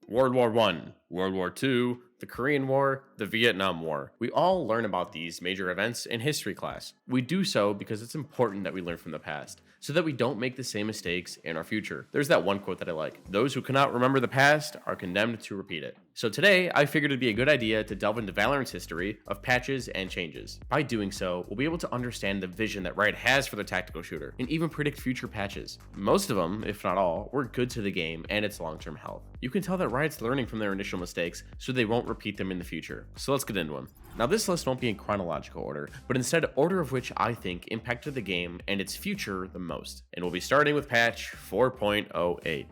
World War I, World War II, the Korean War, the Vietnam War. We all learn about these major events in history class. We do so because it's important that we learn from the past, so that we don't make the same mistakes in our future. There's that one quote that I like: those who cannot remember the past are condemned to repeat it. So today, I figured it'd be a good idea to delve into Valorant's history of patches and changes. By doing so, we'll be able to understand the vision that Riot has for the tactical shooter, and even predict future patches. Most of them, if not all, were good to the game and its long-term health. You can tell that Riot's learning from their initial mistakes, so they won't repeat them in the future. So let's get into them. Now, this list won't be in chronological order, but instead order of which I think impacted the game and its future the most. And we'll be starting with patch 4.08.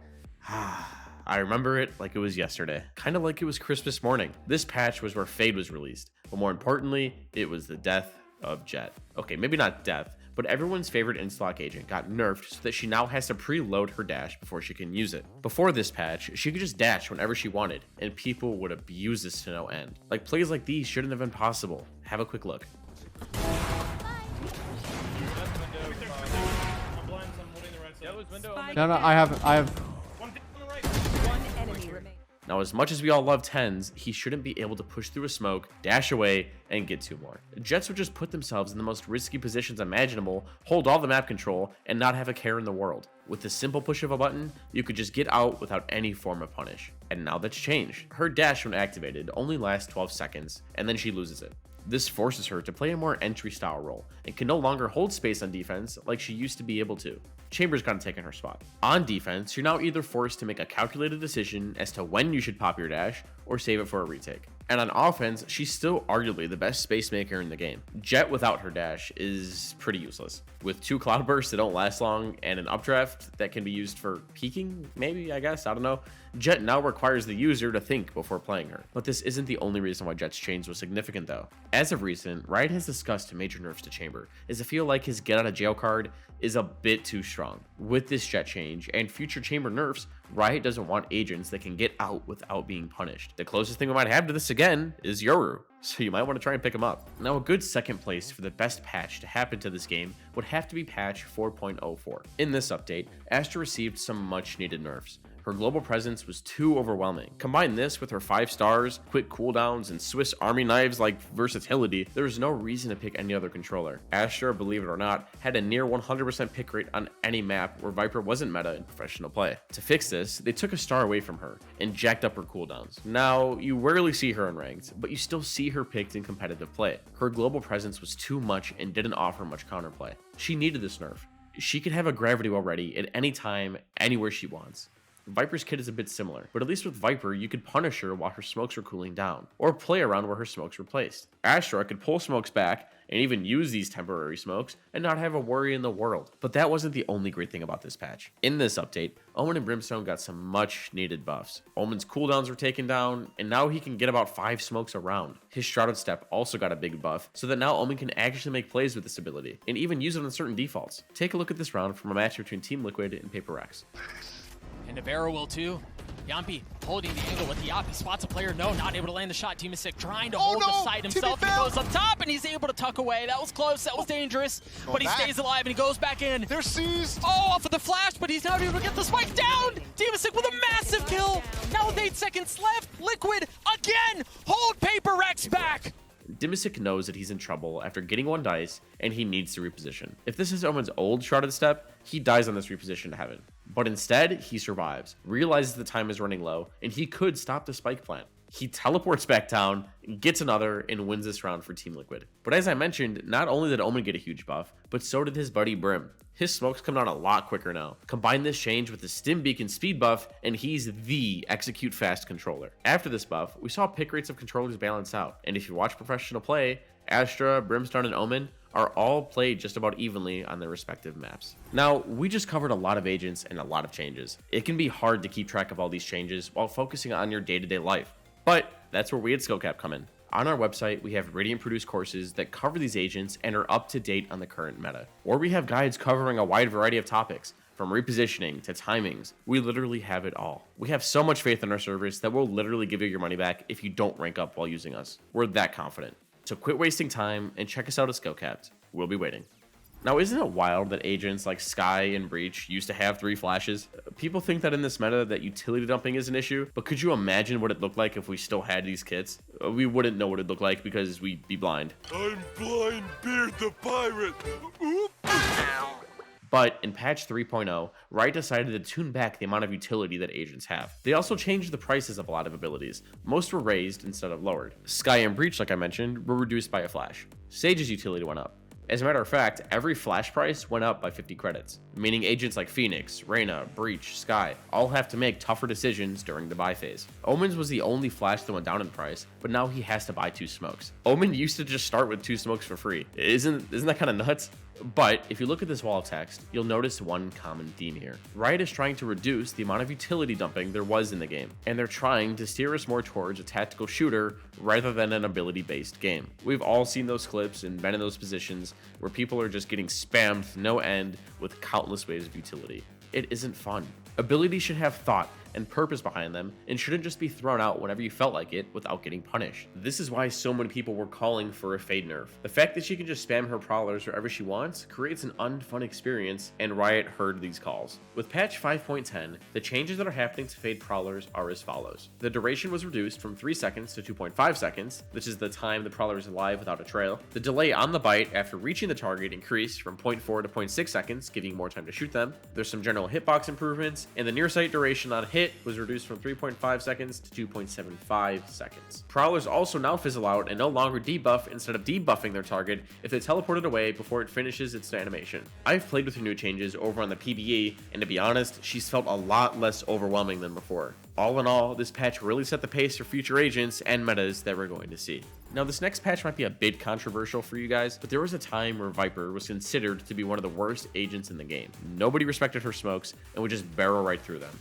I remember it like it was yesterday, kind of like it was Christmas morning. This patch was where Fade was released, but more importantly, it was the death of Jett. Okay, maybe not death, but everyone's favorite Instock agent got nerfed so that she now has to preload her dash before she can use it. Before this patch, she could just dash whenever she wanted, and people would abuse this to no end. Like, plays like these shouldn't have been possible. Have a quick look. No, I have. Now, as much as we all love tens, he shouldn't be able to push through a smoke, dash away, and get two more. Jetts would just put themselves in the most risky positions imaginable, hold all the map control, and not have a care in the world. With the simple push of a button, you could just get out without any form of punish. And now that's changed. Her dash, when activated, only lasts 12 seconds, and then she loses it. This forces her to play a more entry-style role, and can no longer hold space on defense like she used to be able to. Chamber's kind of taken her spot. On defense, you're now either forced to make a calculated decision as to when you should pop your dash, or save it for a retake. And on offense, she's still arguably the best space maker in the game. Jett without her dash is pretty useless. With two cloudbursts that don't last long and an updraft that can be used for peeking, maybe, I guess, I don't know. Jett now requires the user to think before playing her. But this isn't the only reason why Jett's change was significant though. As of recent, Riot has discussed major nerfs to Chamber, as I feel like his get out of jail card is a bit too strong. With this Jett change and future Chamber nerfs, Riot doesn't want agents that can get out without being punished. The closest thing we might have to this again is Yoru, so you might want to try and pick him up. Now, a good second place for the best patch to happen to this game would have to be patch 4.04. In this update, Astra received some much needed nerfs. Her global presence was too overwhelming. Combine this with her 5 stars, quick cooldowns, and Swiss Army knives like versatility, there was no reason to pick any other controller. Astra, believe it or not, had a near 100% pick rate on any map where Viper wasn't meta in professional play. To fix this, they took a star away from her and jacked up her cooldowns. Now, you rarely see her in ranked, but you still see her picked in competitive play. Her global presence was too much and didn't offer much counterplay. She needed this nerf. She could have a gravity already at any time, anywhere she wants. Viper's kit is a bit similar, but at least with Viper, you could punish her while her smokes were cooling down, or play around where her smokes were placed. Astra could pull smokes back, and even use these temporary smokes, and not have a worry in the world. But that wasn't the only great thing about this patch. In this update, Omen and Brimstone got some much needed buffs. Omen's cooldowns were taken down, and now he can get about 5 smokes around. His Shrouded Step also got a big buff, so that now Omen can actually make plays with this ability, and even use it on certain defaults. Take a look at this round from a match between Team Liquid and Paper Rex. And Navarro will too. Yampi holding the angle with the op. He spots a player. No, not able to land the shot. Team is sick, trying to hold the site himself. He goes up top and he's able to tuck away. That was close. That was dangerous. But he stays alive and he goes back in. They're seized. Oh, off of the flash, but he's not able to get the spike down. Team is sick with a massive kill. Now with 8 seconds left, Liquid again hold Paper Rex back. Dimisic knows that he's in trouble after getting 1 dice, and he needs to reposition. If this is Omen's old Shrouded Step, he dies on this reposition to heaven. But instead, he survives, realizes the time is running low, and he could stop the spike plant. He teleports back down, gets another, and wins this round for Team Liquid. But as I mentioned, not only did Omen get a huge buff, but so did his buddy Brim. His smokes come down a lot quicker now. Combine this change with the Stim Beacon speed buff, and he's the execute fast controller. After this buff, we saw pick rates of controllers balance out, and if you watch professional play, Astra, Brimstone, and Omen are all played just about evenly on their respective maps. Now, we just covered a lot of agents and a lot of changes. It can be hard to keep track of all these changes while focusing on your day-to-day life. But that's where we at SkillCapped come in. On our website, we have Radiant produced courses that cover these agents and are up to date on the current meta. Or we have guides covering a wide variety of topics, from repositioning to timings. We literally have it all. We have so much faith in our service that we'll literally give you your money back if you don't rank up while using us. We're that confident. So quit wasting time and check us out at SkillCapped. We'll be waiting. Now, isn't it wild that agents like Skye and Breach used to have 3 flashes? People think that in this meta that utility dumping is an issue, but could you imagine what it looked like if we still had these kits? We wouldn't know what it looked like because we'd be blind. I'm blind, Beard the pirate. Oop. But in patch 3.0, Riot decided to tune back the amount of utility that agents have. They also changed the prices of a lot of abilities. Most were raised instead of lowered. Skye and Breach, like I mentioned, were reduced by a flash. Sage's utility went up. As a matter of fact, every flash price went up by 50 credits, meaning agents like Phoenix, Reyna, Breach, Skye all have to make tougher decisions during the buy phase. Omen's was the only flash that went down in price, but now he has to buy 2 smokes. Omen used to just start with 2 smokes for free. Isn't that kind of nuts? But if you look at this wall of text, you'll notice one common theme here. Riot is trying to reduce the amount of utility dumping there was in the game, and they're trying to steer us more towards a tactical shooter rather than an ability-based game. We've all seen those clips and been in those positions where people are just getting spammed to no end with countless waves of utility. It isn't fun. Abilities should have thought and purpose behind them and shouldn't just be thrown out whenever you felt like it without getting punished. This is why so many people were calling for a Fade nerf. The fact that she can just spam her prowlers wherever she wants creates an unfun experience, and Riot heard these calls. With patch 5.10, the changes that are happening to Fade prowlers are as follows. The duration was reduced from 3 seconds to 2.5 seconds, which is the time the prowler is alive without a trail. The delay on the bite after reaching the target increased from 0.4 to 0.6 seconds, giving you more time to shoot them. There's some general hitbox improvements, and the near sight duration on hit was reduced from 3.5 seconds to 2.75 seconds. Prowlers also now fizzle out and no longer debuff instead of debuffing their target if they teleported away before it finishes its animation. I've played with her new changes over on the PvE, and to be honest, she's felt a lot less overwhelming than before. All in all, this patch really set the pace for future agents and metas that we're going to see. Now, this next patch might be a bit controversial for you guys, but there was a time where Viper was considered to be one of the worst agents in the game. Nobody respected her smokes and would just barrel right through them.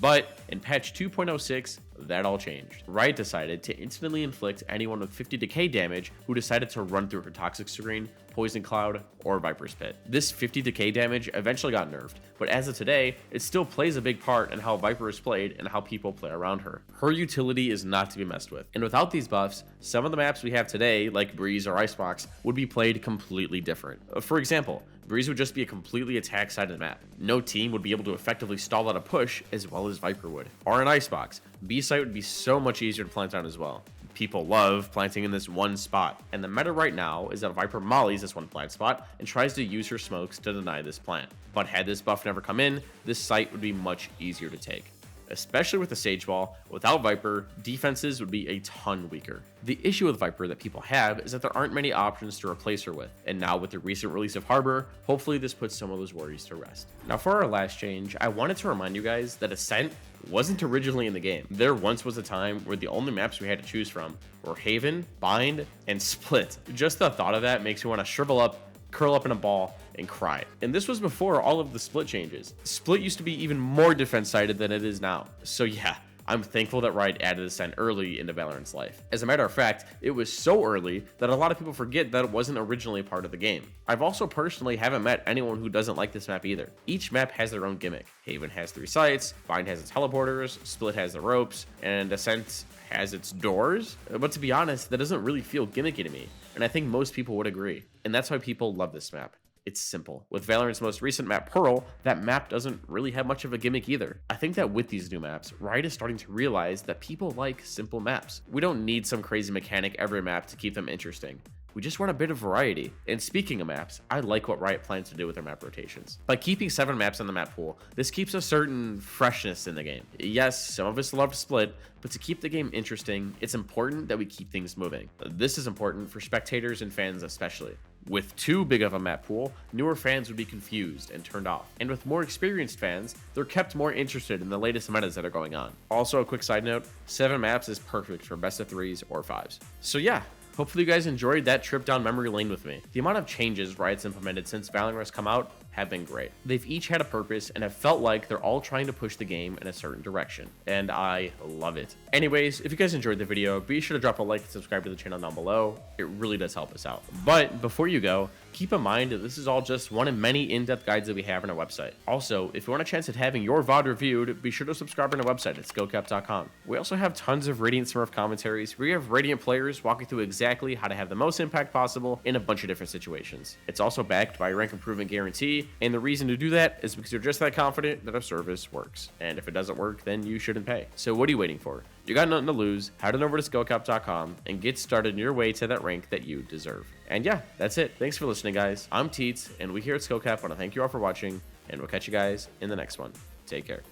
But in patch 2.06, that all changed. Riot decided to instantly inflict anyone with 50 decay damage who decided to run through her toxic screen, poison cloud, or Viper's pit. This 50 decay damage eventually got nerfed, but as of today, it still plays a big part in how Viper is played and how people play around her. Her utility is not to be messed with, and without these buffs, some of the maps we have today, like Breeze or Icebox, would be played completely different. For example, Breeze would just be a completely attack-sided map. No team would be able to effectively stall out a push as well as Viper would. Or an Icebox, B-site would be so much easier to plant on as well. People love planting in this one spot, and the meta right now is that Viper mollies this one plant spot and tries to use her smokes to deny this plant. But had this buff never come in, this site would be much easier to take. Especially with the Sage Wall, without Viper, defenses would be a ton weaker. The issue with Viper that people have is that there aren't many options to replace her with, and now with the recent release of Harbor, hopefully this puts some of those worries to rest. Now for our last change, I wanted to remind you guys that Ascent wasn't originally in the game. There once was a time where the only maps we had to choose from were Haven, Bind, and Split. Just the thought of that makes you want to shrivel up, curl up in a ball, and cry. And this was before all of the Split changes. Split used to be even more defense-sided than it is now. So yeah, I'm thankful that Riot added Ascent early into Valorant's life. As a matter of fact, it was so early that a lot of people forget that it wasn't originally part of the game. I've also personally haven't met anyone who doesn't like this map either. Each map has their own gimmick. Haven has 3 sites, Bind has its teleporters, Split has the ropes, and Ascent has its doors. But to be honest, that doesn't really feel gimmicky to me, and I think most people would agree. And that's why people love this map. It's simple. With Valorant's most recent map, Pearl, that map doesn't really have much of a gimmick either. I think that with these new maps, Riot is starting to realize that people like simple maps. We don't need some crazy mechanic every map to keep them interesting. We just want a bit of variety. And speaking of maps, I like what Riot plans to do with their map rotations. By keeping 7 maps in the map pool, this keeps a certain freshness in the game. Yes, some of us love Split, but to keep the game interesting, it's important that we keep things moving. This is important for spectators and fans especially. With too big of a map pool, newer fans would be confused and turned off. And with more experienced fans, they're kept more interested in the latest metas that are going on. Also, a quick side note, 7 maps is perfect for best of 3s or 5s. So yeah, hopefully you guys enjoyed that trip down memory lane with me. The amount of changes Riot's implemented since Valorant has come out have been great. They've each had a purpose and have felt like they're all trying to push the game in a certain direction, and I love it. Anyways, if you guys enjoyed the video, be sure to drop a like and subscribe to the channel down below. It really does help us out. But before you go, keep in mind that this is all just one of many in-depth guides that we have on our website. Also, if you want a chance at having your VOD reviewed, be sure to subscribe on our website at SkillCapped.com. We also have tons of Radiant Smurf commentaries where we have Radiant players walking through exactly how to have the most impact possible in a bunch of different situations. It's also backed by a rank improvement guarantee, and the reason to do that is because you're just that confident that our service works. And if it doesn't work, then you shouldn't pay. So what are you waiting for? You got nothing to lose. Head on over to SkillCapped.com and get started on your way to that rank that you deserve. And yeah, that's it. Thanks for listening, guys. I'm Teets, and we here at SkillCap want to thank you all for watching, and we'll catch you guys in the next one. Take care.